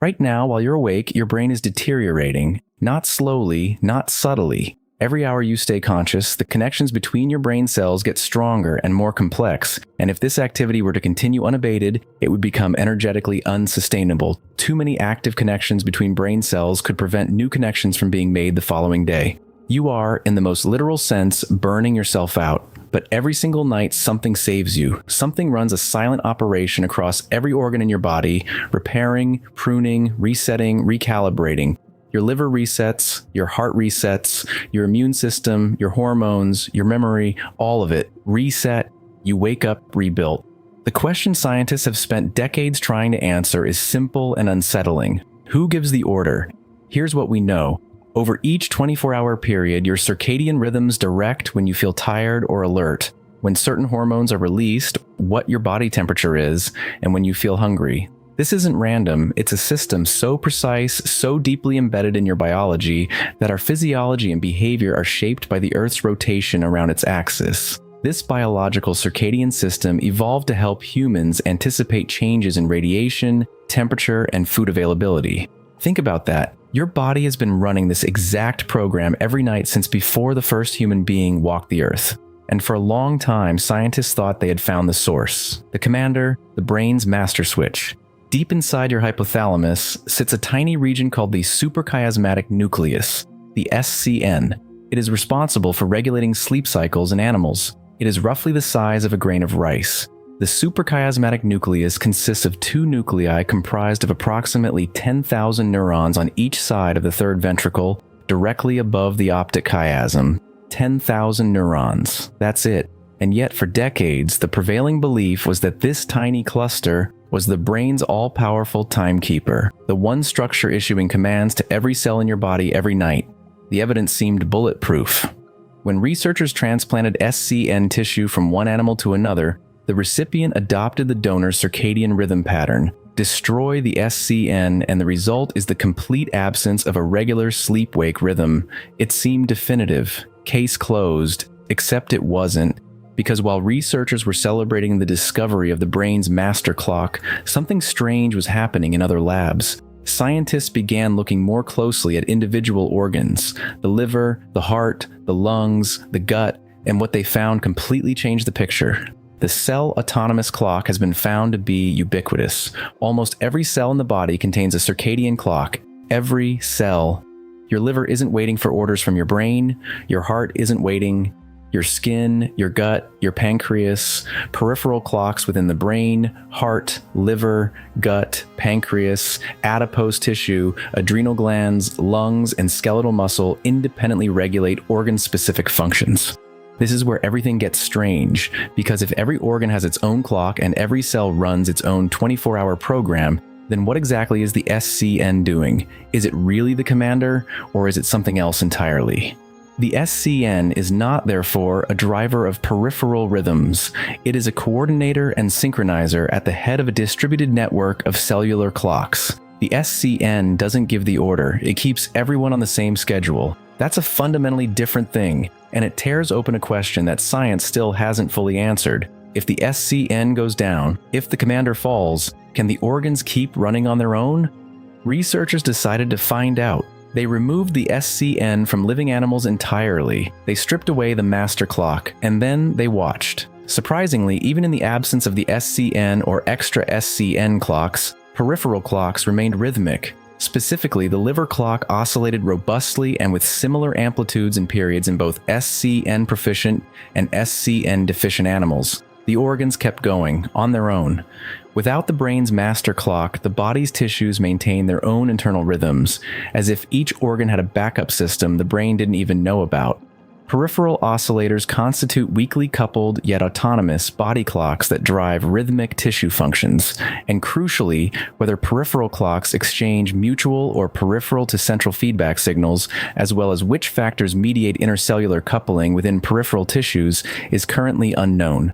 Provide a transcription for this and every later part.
Right now, while you're awake, your brain is deteriorating, not slowly, not subtly. Every hour you stay conscious, the connections between your brain cells get stronger and more complex, and if this activity were to continue unabated, it would become energetically unsustainable. Too many active connections between brain cells could prevent new connections from being made the following day. You are, in the most literal sense, burning yourself out. But every single night, something saves you. Something runs a silent operation across every organ in your body, repairing, pruning, resetting, recalibrating. Your liver resets, your heart resets, your immune system, your hormones, your memory, all of it. Reset, you wake up rebuilt. The question scientists have spent decades trying to answer is simple and unsettling. Who gives the order? Here's what we know. Over each 24-hour period, your circadian rhythms direct when you feel tired or alert, when certain hormones are released, what your body temperature is, and when you feel hungry. This isn't random, it's a system so precise, so deeply embedded in your biology, that our physiology and behavior are shaped by the Earth's rotation around its axis. This biological circadian system evolved to help humans anticipate changes in radiation, temperature, and food availability. Think about that. Your body has been running this exact program every night since before the first human being walked the Earth. And for a long time, scientists thought they had found the source, the commander, the brain's master switch. Deep inside your hypothalamus sits a tiny region called the suprachiasmatic nucleus, the SCN. It is responsible for regulating sleep cycles in animals. It is roughly the size of a grain of rice. The suprachiasmatic nucleus consists of two nuclei comprised of approximately 10,000 neurons on each side of the third ventricle, directly above the optic chiasm. 10,000 neurons. That's it. And yet, for decades, the prevailing belief was that this tiny cluster was the brain's all-powerful timekeeper, the one structure issuing commands to every cell in your body every night. The evidence seemed bulletproof. When researchers transplanted SCN tissue from one animal to another, the recipient adopted the donor's circadian rhythm pattern. Destroy the SCN, and the result is the complete absence of a regular sleep-wake rhythm. It seemed definitive. Case closed. Except it wasn't. Because while researchers were celebrating the discovery of the brain's master clock, something strange was happening in other labs. Scientists began looking more closely at individual organs, the liver, the heart, the lungs, the gut, and what they found completely changed the picture. The cell-autonomous clock has been found to be ubiquitous. Almost every cell in the body contains a circadian clock. Every cell. Your liver isn't waiting for orders from your brain. Your heart isn't waiting. Your skin, your gut, your pancreas, peripheral clocks within the brain, heart, liver, gut, pancreas, adipose tissue, adrenal glands, lungs, and skeletal muscle independently regulate organ-specific functions. This is where everything gets strange, because if every organ has its own clock and every cell runs its own 24-hour program, then what exactly is the SCN doing? Is it really the commander, or is it something else entirely? The SCN is not, therefore, a driver of peripheral rhythms. It is a coordinator and synchronizer at the head of a distributed network of cellular clocks. The SCN doesn't give the order, it keeps everyone on the same schedule. That's a fundamentally different thing, and it tears open a question that science still hasn't fully answered. If the SCN goes down, if the commander falls, can the organs keep running on their own? Researchers decided to find out. They removed the SCN from living animals entirely. They stripped away the master clock, and then they watched. Surprisingly, even in the absence of the SCN or extra SCN clocks, peripheral clocks remained rhythmic. Specifically, the liver clock oscillated robustly and with similar amplitudes and periods in both SCN proficient and SCN deficient animals. The organs kept going, on their own. Without the brain's master clock, the body's tissues maintain their own internal rhythms, as if each organ had a backup system the brain didn't even know about. Peripheral oscillators constitute weakly coupled yet autonomous body clocks that drive rhythmic tissue functions, and crucially, whether peripheral clocks exchange mutual or peripheral to central feedback signals, as well as which factors mediate intercellular coupling within peripheral tissues, is currently unknown.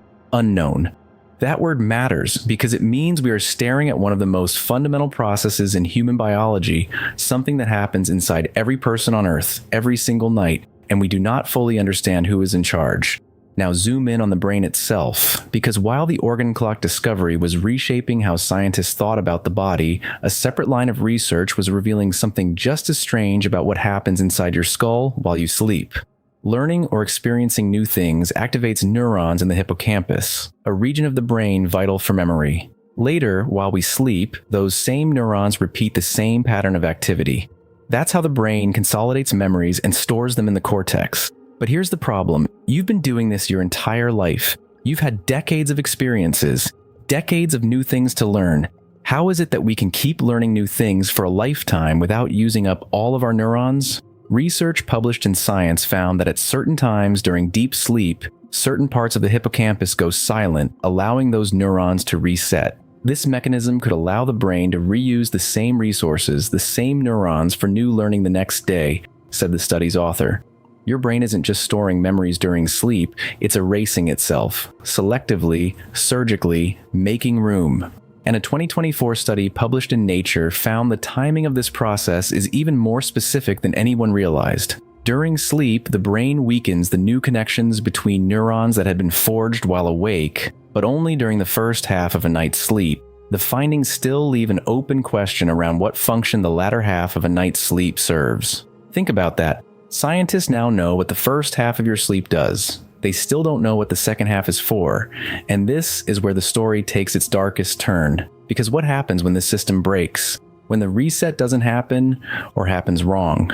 That word matters because it means we are staring at one of the most fundamental processes in human biology, something that happens inside every person on Earth, every single night, and we do not fully understand who is in charge. Now zoom in on the brain itself, because while the organ clock discovery was reshaping how scientists thought about the body, a separate line of research was revealing something just as strange about what happens inside your skull while you sleep. Learning or experiencing new things activates neurons in the hippocampus, a region of the brain vital for memory. Later, while we sleep, those same neurons repeat the same pattern of activity. That's how the brain consolidates memories and stores them in the cortex. But here's the problem. You've been doing this your entire life. You've had decades of experiences, decades of new things to learn. How is it that we can keep learning new things for a lifetime without using up all of our neurons? Research published in Science found that at certain times during deep sleep, certain parts of the hippocampus go silent, allowing those neurons to reset. This mechanism could allow the brain to reuse the same resources, the same neurons for new learning the next day, said the study's author. Your brain isn't just storing memories during sleep, it's erasing itself, selectively, surgically, making room. And a 2024 study published in Nature found the timing of this process is even more specific than anyone realized. During sleep, the brain weakens the new connections between neurons that had been forged while awake, but only during the first half of a night's sleep. The findings still leave an open question around what function the latter half of a night's sleep serves. Think about that. Scientists now know what the first half of your sleep does. They still don't know what the second half is for, and this is where the story takes its darkest turn. Because what happens when this system breaks? When the reset doesn't happen, or happens wrong?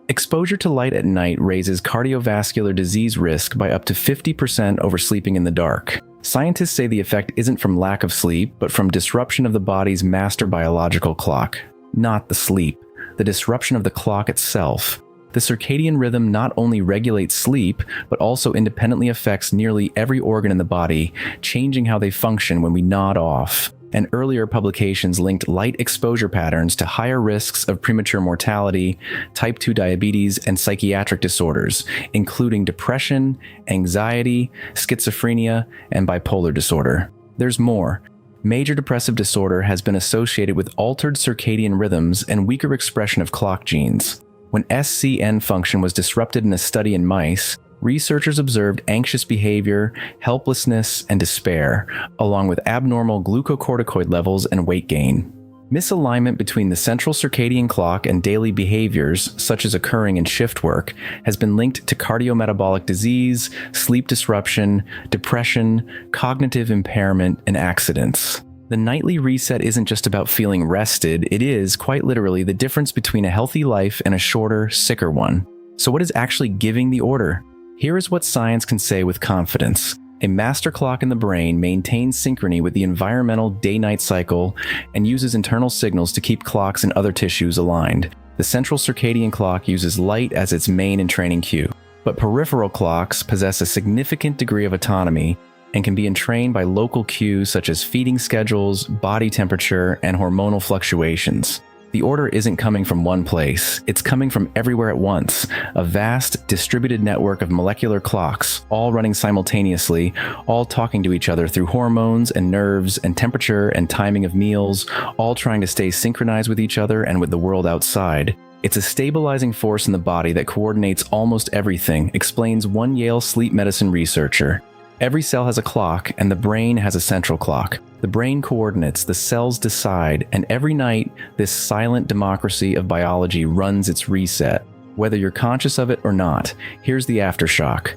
Exposure to light at night raises cardiovascular disease risk by up to 50% over sleeping in the dark. Scientists say the effect isn't from lack of sleep, but from disruption of the body's master biological clock. Not the sleep, the disruption of the clock itself. The circadian rhythm not only regulates sleep, but also independently affects nearly every organ in the body, changing how they function when we nod off. And earlier publications linked light exposure patterns to higher risks of premature mortality, type 2 diabetes, and psychiatric disorders, including depression, anxiety, schizophrenia, and bipolar disorder. There's more. Major depressive disorder has been associated with altered circadian rhythms and weaker expression of clock genes. When SCN function was disrupted in a study in mice, researchers observed anxious behavior, helplessness, and despair, along with abnormal glucocorticoid levels and weight gain. Misalignment between the central circadian clock and daily behaviors, such as occurring in shift work, has been linked to cardiometabolic disease, sleep disruption, depression, cognitive impairment, and accidents. The nightly reset isn't just about feeling rested, it is, quite literally, the difference between a healthy life and a shorter, sicker one. So what is actually giving the order? Here is what science can say with confidence. A master clock in the brain maintains synchrony with the environmental day-night cycle and uses internal signals to keep clocks in other tissues aligned. The central circadian clock uses light as its main and training cue. But peripheral clocks possess a significant degree of autonomy and can be entrained by local cues such as feeding schedules, body temperature, and hormonal fluctuations. The order isn't coming from one place, it's coming from everywhere at once, a vast, distributed network of molecular clocks, all running simultaneously, all talking to each other through hormones and nerves and temperature and timing of meals, all trying to stay synchronized with each other and with the world outside. It's a stabilizing force in the body that coordinates almost everything, explains one Yale sleep medicine researcher. Every cell has a clock, and the brain has a central clock. The brain coordinates, the cells decide, and every night, this silent democracy of biology runs its reset. Whether you're conscious of it or not, here's the aftershock.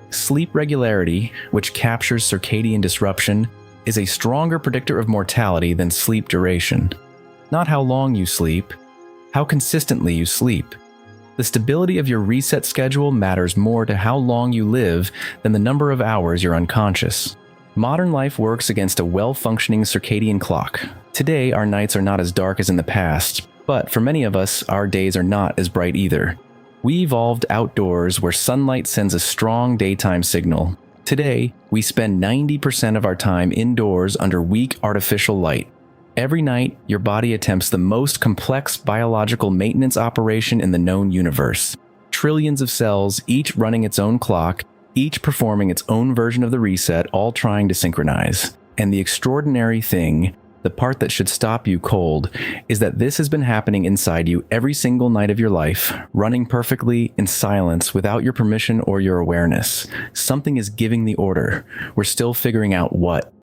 Sleep regularity, which captures circadian disruption, is a stronger predictor of mortality than sleep duration. Not how long you sleep, how consistently you sleep. The stability of your reset schedule matters more to how long you live than the number of hours you're unconscious. Modern life works against a well-functioning circadian clock. Today, our nights are not as dark as in the past, but for many of us, our days are not as bright either. We evolved outdoors where sunlight sends a strong daytime signal. Today, we spend 90% of our time indoors under weak artificial light. Every night, your body attempts the most complex biological maintenance operation in the known universe. Trillions of cells, each running its own clock, each performing its own version of the reset, all trying to synchronize. And the extraordinary thing, The part that should stop you cold is that this has been happening inside you every single night of your life, running perfectly in silence without your permission or your awareness. Something is giving the order. We're still figuring out what.